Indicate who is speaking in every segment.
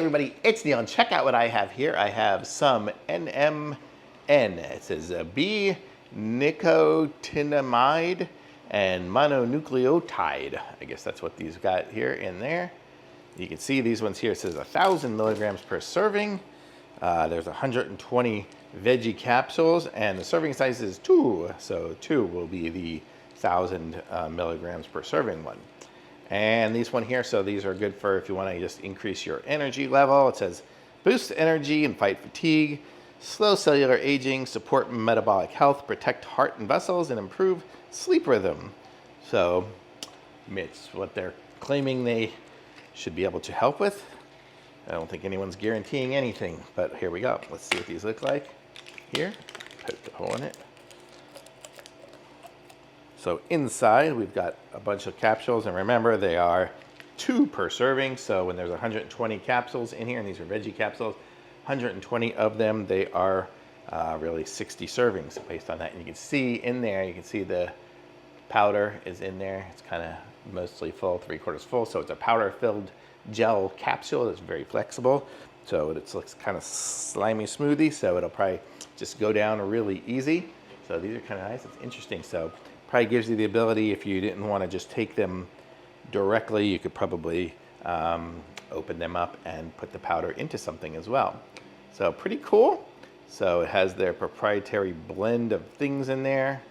Speaker 1: everybody, it's Neil, and check out what I have here. I have some NMN. It says B Nicotinamide and Mononucleotide. I guess that's what these got here in there. You can see these ones here. It says 1,000 milligrams per serving. There's 120 veggie capsules, and the serving size is 2. So 2 will be the 1,000 milligrams per serving one. And these one here, so these are good for if you want to just increase your energy level. It says boost energy and fight fatigue, slow cellular aging, support metabolic health, protect heart and vessels, and improve sleep rhythm. So it's what they're claiming they should be able to help with. I don't think anyone's guaranteeing anything, but here we go. Let's see what these look like here. Put the hole in it. So inside, we've got a bunch of capsules, and remember, they are 2 per serving. So when there's 120 capsules in here, and these are veggie capsules, 120 of them, they are really 60 servings based on that. And you can see in there, you can see the powder is in there. It's kind of mostly full, 3/4 full. So it's a powder-filled gel capsule that's very flexible. So it looks kind of slimy smoothie, so it'll probably just go down really easy. So these are kind of nice. It's interesting. So probably gives you the ability, if you didn't want to just take them directly, you could probably open them up and put the powder into something as well. So pretty cool. So it has their proprietary blend of things in there.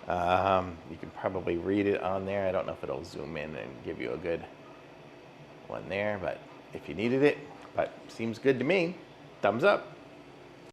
Speaker 1: You can probably read it on there. I don't know if it'll zoom in and give you a good one there, but if you needed it, but seems good to me. Thumbs up.